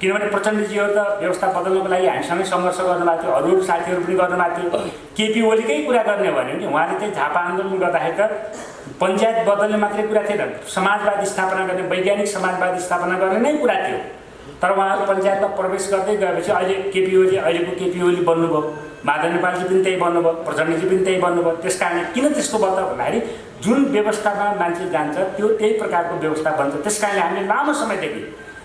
किनभने प्रचण्डजीहरू त व्यवस्था बदल्नको लागि हामीसँगै सङ्घर्ष गर्नुभएको थियो, अरू साथीहरू पनि गर्नुभएको थियो। केपी ओलीकै कुरा गर्ने भन्यो भने उहाँले चाहिँ झापा आन्दोलन गर्दाखेरि त पञ्चायत बदल्ने मात्रै कुरा थिएन, समाजवादी स्थापना गर्ने, वैज्ञानिक समाजवादी स्थापना गर्ने नै कुरा थियो। तर उहाँहरू पञ्चायतमा प्रवेश गर्दै गएपछि अहिलेको केपी ओली बन्नुभयो, माधव नेपालजी पनि त्यही बन्नुभयो, प्रचण्डजी पनि त्यही बन्नुभयो। त्यस कारणले किन त्यस्तो भयो त भन्दाखेरि जुन व्यवस्थामा मान्छे जान्छ त्यो त्यही प्रकारको व्यवस्था बन्छ। त्यस कारणले हामीले लामो समयदेखि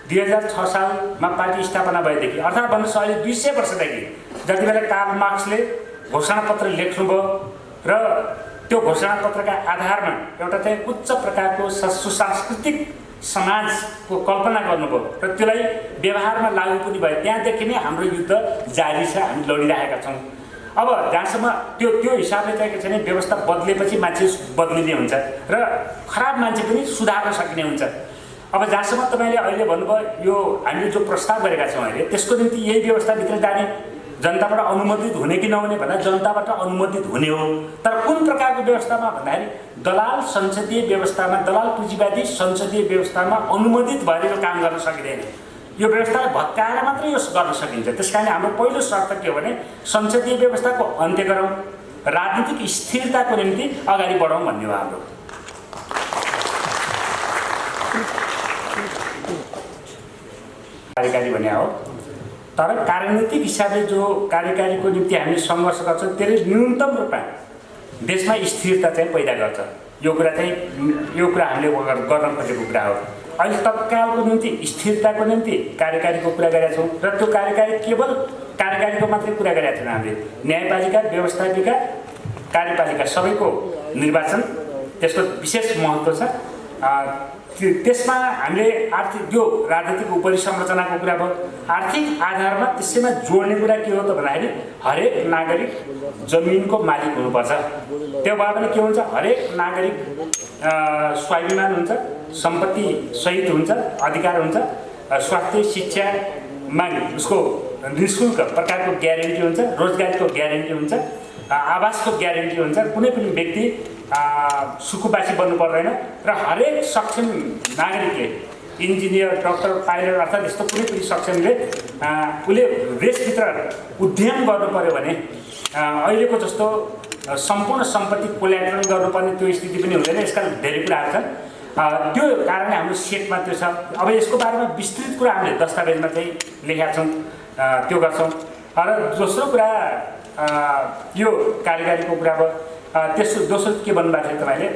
2006 सालमा पार्टी स्थापना भएदेखि अर्थात् भन्नुहोस् अहिले 200 वर्षदेखि जति बेला कार्ल मार्क्सले घोषणापत्र लेख्नुभयो र त्यो घोषणापत्रका आधारमा एउटा चाहिँ उच्च प्रकारको सुसांस्कृतिक समाजको कल्पना गर्नुभयो र त्यसलाई व्यवहारमा लागू पनि भयो, त्यहाँदेखि नै हाम्रो युद्ध जारी छ, हामी लडिरहेका छौँ। अब जहाँसम्म त्यो हिसाबले चाहिँ के छ भने व्यवस्था बदलेपछि मान्छे बदलिने हुन्छ र खराब मान्छे पनि सुधार्न सकिने हुन्छ। अब जहाँसम्म तपाईँले अहिले भन्नुभयो यो हामीले जो प्रस्ताव गरेका छौँ अहिले त्यसको निम्ति यही व्यवस्थाभित्र जाने, जनताबाट अनुमोदित हुने कि नहुने भन्दा जनताबाट अनुमोदित हुने हो। तर कुन प्रकारको व्यवस्थामा भन्दाखेरि दलाल संसदीय व्यवस्थामा, दलाल पुँजीवादी संसदीय व्यवस्थामा अनुमोदित भएर यो काम गर्न सकिँदैन। यो व्यवस्थालाई भत्काएर मात्रै यो गर्न सकिन्छ। त्यस कारणले हाम्रो पहिलो शर्त के हो भने संसदीय व्यवस्थाको अन्त्य गरौँ, राजनीतिक स्थिरताको निम्ति अगाडि बढौँ भन्ने हो हाम्रो। कार्यकारी भने हो, तर कार्यनीतिक हिसाबले जो कार्यकारीको निम्ति हामीले सङ्घर्ष गर्छौँ त्यसले न्यूनतम रूपमा देशमा स्थिरता चाहिँ पैदा गर्छ। यो कुरा हामीले गर्न खोजेको कुरा हो। अहिले तत्कालको निम्ति स्थिरताको निम्ति कार्यकारीको कुरा गरेका छौँ र त्यो कार्यकारी केवल कार्यकारीको मात्रै कुरा गरेका छैन। हामीले न्यायपालिका, व्यवस्थापिका, कार्यपालिका सबैको निर्वाचन त्यसको विशेष महत्त्व छ। त्यसमा हामीले आर्थिक जो राजनीतिक उपरिसंरचनाको कुरा भयो, आर्थिक आधारमा त्यसैमा जोड्ने कुरा के हो त भन्दाखेरि हरेक नागरिक जमिनको मालिक हुनुपर्छ। त्यो भए पनि के हुन्छ, हरेक नागरिक स्वाभिमान हुन्छ, सम्पत्ति सहित हुन्छ, अधिकार हुन्छ, स्वास्थ्य शिक्षामा उसको निःशुल्क प्रकारको ग्यारेन्टी हुन्छ, रोजगारीको ग्यारेन्टी हुन्छ, आवासको ग्यारेन्टी हुन्छ। कुनै पनि व्यक्ति सुकुबासी बन्नु पर्दैन र हरेक सक्षम नागरिकले इन्जिनियर, डक्टर, पाइलट अर्थात् यस्तो कुनै पनि सक्षमले उसले देशभित्र उद्यम गर्नु पर्यो भने अहिलेको जस्तो सम्पूर्ण सम्पत्ति कोल्याटरल गर्नुपर्ने त्यो स्थिति पनि हुँदैन। यसका धेरै कुराहरू छन्। त्यो कारणले हाम्रो सेटमा त्यो छ। अब यसको बारेमा विस्तृत कुरा हामीले दस्तावेजमा चाहिँ लेखेका छौँ, त्यो गर्छौँ। र दोस्रो कुरा यो कार्यकारीको कुरा भयो। तेस्रो दोस्रो के भन्नुभएको थियो तपाईँले?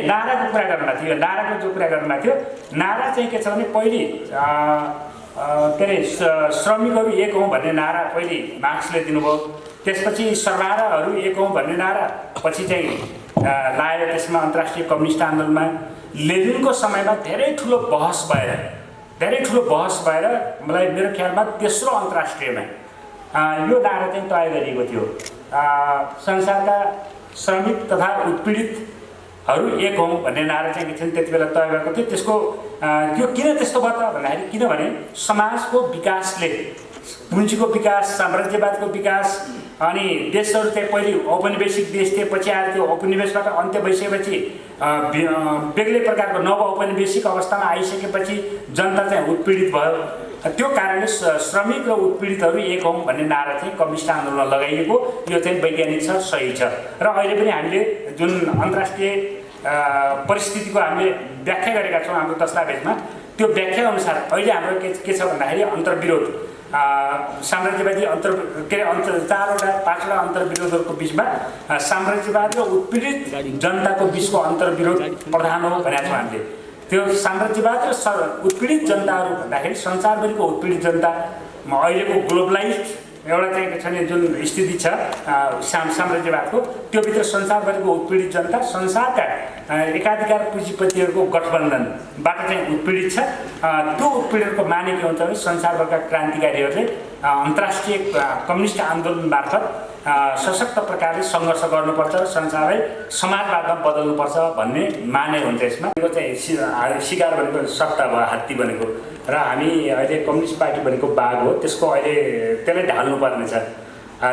नाराको कुरा गर्नुभएको थियो। नाराको जो कुरा गर्नुभएको थियो, नारा चाहिँ के छ भने पहिले के अरे श्रमिकहरू एक हौँ भन्ने नारा पहिले मार्क्सले दिनुभयो। त्यसपछि सर्वहाराहरू एक हौँ भन्ने नारा पछि चाहिँ लाएर त्यसमा अन्तर्राष्ट्रिय कम्युनिस्ट आन्दोलनमा लेनिनको समयमा धेरै ठुलो बहस भएर मलाई मेरो ख्यालमा तेस्रो अन्तर्राष्ट्रियमा यो नारा चाहिँ तय गरिएको थियो। संसारका श्रमिक तथा उत्पीडितहरू एक हौँ भन्ने नारा चाहिँ त्यति बेला तय भएको थियो। त्यसको त्यो किन त्यस्तो भयो त भन्दाखेरि किनभने समाजको विकासले पुँजीको विकास, साम्राज्यवादको विकास अनि देशहरू चाहिँ पहिले औपनिवेशिक देश थिए, पछि आएर त्यो औपनिवेशबाट अन्त्य भइसकेपछि बेग्लै प्रकारको नव औपनिवेशिक अवस्थामा आइसकेपछि जनता चाहिँ उत्पीडित भयो। त्यो कारणले श्रमिक र उत्पीडितहरू एक हौँ भन्ने नारा चाहिँ कम्युनिस्ट आन्दोलनमा लगाइएको, यो चाहिँ वैज्ञानिक छ, सही छ। र अहिले पनि हामीले जुन अन्तर्राष्ट्रिय परिस्थितिको हामीले व्याख्या गरेका छौँ हाम्रो दस्तावेजमा, त्यो व्याख्या अनुसार अहिले हाम्रो के छ भन्दाखेरि अन्तर्विरोध, साम्राज्यवादी चारवटा पाँचवटा अन्तर्विरोधहरूको बिचमा साम्राज्यवाद र उत्पीडित जनताको बिचको अन्तर्विरोध प्रधान हो भनेको छौँ हामीले। त्यो साम्राज्यवाद र उत्पीडित जनताहरू भन्दाखेरि संसारभरिको उत्पीडित जनता, अहिलेको ग्लोबलाइज एउटा चाहिँ छ नि जुन स्थिति छ साम्राज्यवादको, त्योभित्र संसारभरिको उत्पीडित जनता संसारका एकाधिकार पुँजीपतिहरूको गठबन्धनबाट चाहिँ उत्पीडित छ। त्यो उत्पीडनको माने के हुन्छ भने संसारभरका क्रान्तिकारीहरूले अन्तर्राष्ट्रिय कम्युनिस्ट आन्दोलन मार्फत सशक्त प्रकारले सङ्घर्ष गर्नुपर्छ, संसारलाई समाजवादमा बदल्नुपर्छ भन्ने माने हुन्छ। यसमा यो चाहिँ शिकार भनेको सत्ता भयो, हात्ती बनेको, र हामी अहिले कम्युनिस्ट पार्टी भनेको बाघ हो, त्यसको अहिले त्यसलाई ढाल्नुपर्ने छ।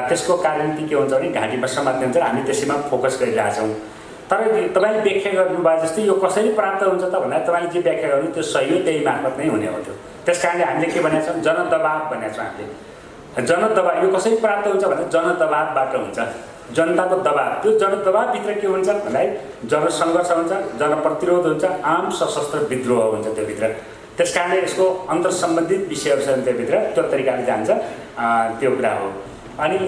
त्यसको कार्यनीति के हुन्छ भने घाँटीमा समात्ने हुन्छ, हामी त्यसैमा फोकस गरिरहेछौँ। तर तपाईँले व्याख्या गर्नुभयो जस्तै यो कसरी प्राप्त हुन्छ त भन्दा तपाईँले जे व्याख्या गर्नु त्यो सही हो, त्यही मार्फत नै हुने हो। त्यो त्यस कारणले हामीले के भनेको छौँ, जनदबाव भनेको छौँ हामीले। जनदबाव यो कसरी प्राप्त हुन्छ भन्दा जनदबावबाट हुन्छ, जनताको दबाव। त्यो जनदबावभित्र के हुन्छ भन्दाखेरि जनसङ्घर्ष हुन्छ, जनप्रतिरोध हुन्छ, आम सशस्त्र विद्रोह हुन्छ त्योभित्र। त्यस कारणले यसको अन्तर सम्बन्धित विषयहरू छन् त्योभित्र, त्यो तरिकाले जान्छ, त्यो कुरा हो। अनि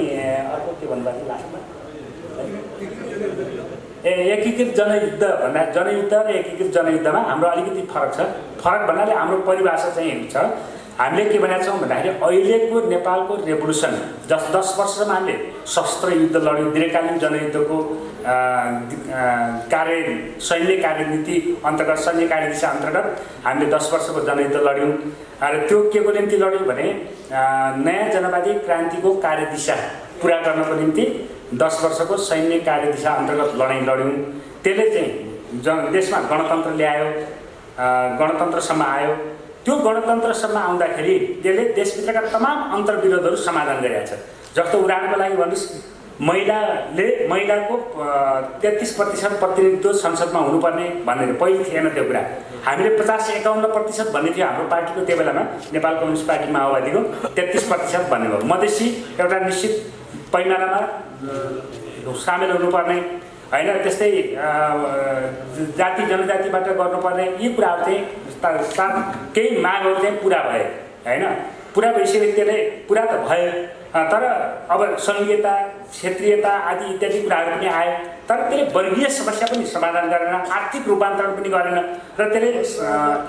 अर्को के भन्नुभएको थियो लास्टमा? एकीकृत जनयुद्ध भन्दा जनयुद्ध र एकीकृत जनयुद्धमा हाम्रो अलिकति फरक छ। फरक भन्नाले हाम्रो परिभाषा चाहिँ छ, हामीले के भनेका छौँ भन्दाखेरि अहिलेको नेपालको रेभोल्युसन 10 वर्षसम्म हामीले शस्त्र युद्ध लड्यौँ, दीर्घकालीन जनयुद्धको सैन्य कार्यनीति अन्तर्गत, सैन्य कार्यदिशा अन्तर्गत हामीले 10 वर्षको जनयुद्ध लड्यौँ। र त्यो के को निम्ति लड्यौँ भने नयाँ जनवादी क्रान्तिको कार्यदिशा पुरा गर्नको निम्ति 10 वर्षको सैन्य कार्यदिशा अन्तर्गत लडाइँ लड्यौँ। त्यसले चाहिँ देशमा गणतन्त्र ल्यायो, गणतन्त्रसम्म आयो। त्यो गणतन्त्रसम्म आउँदाखेरि त्यसले देशभित्रका तमाम अन्तर्विरोधहरू समाधान गरेका छ। जस्तो उदाहरणको लागि भन्नुहोस्, महिलाको 33% प्रतिनिधित्व संसदमा हुनुपर्ने भन्ने पहिले थिएन त्यो कुरा। हामीले 50-51% भन्ने थियो हाम्रो पार्टीको त्यो बेलामा, नेपाल कम्युनिस्ट पार्टी माओवादीको 33% भन्ने भयो। मधेसी एउटा निश्चित पैमानामा सामेल हुनुपर्ने होइन, त्यस्तै जाति जनजातिबाट गर्नुपर्ने यी कुराहरू चाहिँ केही मागहरू चाहिँ पुरा भए होइन। पुरा भइसकेपछि त्यसले पुरा त भयो, तर अब सङ्घीयता, क्षेत्रीयता आदि इत्यादि कुराहरू पनि आयो, तर त्यसले वर्गीय समस्या पनि समाधान गरेन, आर्थिक रूपान्तरण पनि गरेन, र त्यसले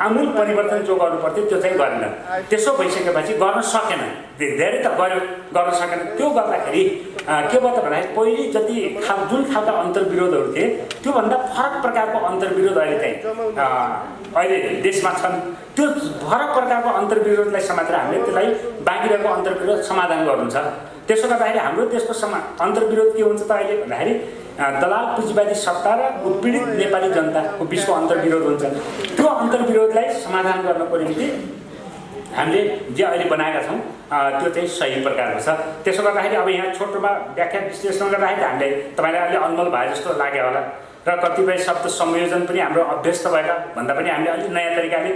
आमूल परिवर्तन जो गर्नुपर्थ्यो त्यो चाहिँ गरेन। त्यसो भइसकेपछि गर्न सकेन, धेरै त गर्यो, गर्न सकेन। त्यो गर्दाखेरि के भयो त भन्दाखेरि पहिले जति जुन खालका अन्तर्विरोधहरू थिए त्योभन्दा फरक प्रकारको अन्तर्विरोध अहिले देशमा छन्। त्यो फरक प्रकारको अन्तर्विरोधलाई समातेर हामीले त्यसलाई बाँकी रहेको अन्तर्विरोध समाधान गर्नु छ। त्यसो गर्दाखेरि हाम्रो देशको अन्तर्विरोध के हुन्छ त अहिले भन्दाखेरि दलाल पुँजीवादी सत्ता र उत्पीडित नेपाली जनताको बिचको अन्तर्विरोध हुन्छ। त्यो अन्तर्विरोधलाई समाधान गर्नको निम्ति हामीले जे अहिले बनाएका छौँ त्यो चाहिँ सही प्रकारको छ। त्यसो गर्दाखेरि अब यहाँ छोटोमा व्याख्या विश्लेषण गर्दाखेरि हामीले तपाईँलाई अहिले अनमोल भए जस्तो लाग्यो होला, र कतिपय शब्द संयोजन पनि हाम्रो अभ्यस्त भएका भन्दा पनि हामीले अलिक नयाँ तरिकाले,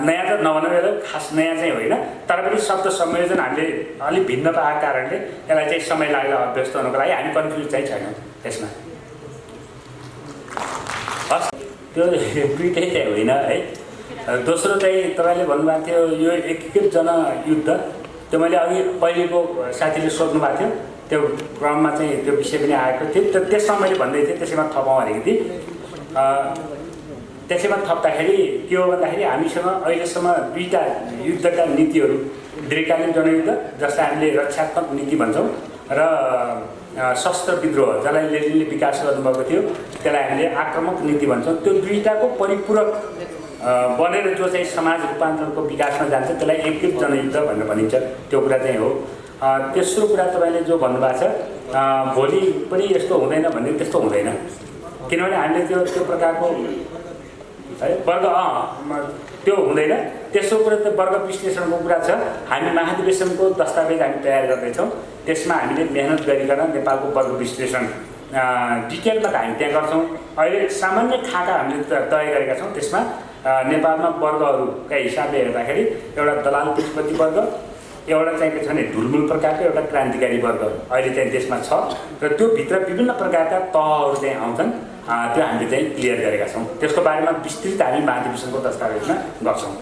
नयाँ त नभनौँ, खास नयाँ चाहिँ होइन, तर पनि शब्द संयोजन हामीले अलिक भिन्न पाएको कारणले यसलाई चाहिँ समय लाग्यो अभ्यस्त हुनको लागि। हामी कन्फ्युज चाहिँ छैनौँ यसमा। हस् त्यो दुइटै चाहिँ होइन है। दोस्रो चाहिँ तपाईँले भन्नुभएको थियो यो एकीकृत जनयुद्ध, त्यो मैले अघि पहिलेको साथीले सोध्नु भएको थियो त्यो क्रममा चाहिँ त्यो विषय पनि आएको थियो। त्यसमा मैले भन्दै थिएँ, त्यसैमा थपाउँ भनेको थिएँ। त्यसैमा थप्दाखेरि के हो भन्दाखेरि हामीसँग अहिलेसम्म दुईवटा युद्धका नीतिहरू, दीर्घकालीन जनयुद्ध जसलाई हामीले रक्षात्मक नीति भन्छौँ र शस्त्र विद्रोह जसलाई लेनिनले विकास गर्नुभएको थियो त्यसलाई हामीले आक्रामक नीति भन्छौँ। त्यो दुईवटाको परिपूरक बनेर जो चाहिँ समाज रूपान्तरणको विकासमा जान्छ त्यसलाई एकीकृत जनयुद्ध भनेर भनिन्छ। त्यो कुरा चाहिँ हो। तेस्रो कुरा तपाईँले जो भन्नुभएको छ भोलि पनि यस्तो हुँदैन भन्ने, त्यस्तो हुँदैन। किनभने हामीले त्यो प्रकारको है वर्ग त्यो हुँदैन। तेस्रो कुरा त वर्ग विश्लेषणको कुरा छ। हामी महाधिवेशनको दस्तावेज हामी तयार गर्दैछौँ, त्यसमा हामीले मेहनत गरिकन नेपालको वर्ग विश्लेषण डिटेलमा हामी त्यहाँ गर्छौँ। अहिले सामान्य खाका हामीले तय गरेका छौँ। त्यसमा नेपालमा वर्गहरूका हिसाबले हेर्दाखेरि एउटा दलाल पुँजीपति वर्ग, एउटा चाहिँ के छ भने ढुलमुल प्रकारको एउटा क्रान्तिकारी वर्ग अहिले चाहिँ देशमा छ र त्यो भित्र विभिन्न प्रकारका तहहरू चाहिँ आउँछन्। त्यो हामीले चाहिँ क्लियर गरेका छौँ। त्यसको बारेमा विस्तृत हामी महाधिवेशनको दस्तावेजमा गर्छौँ।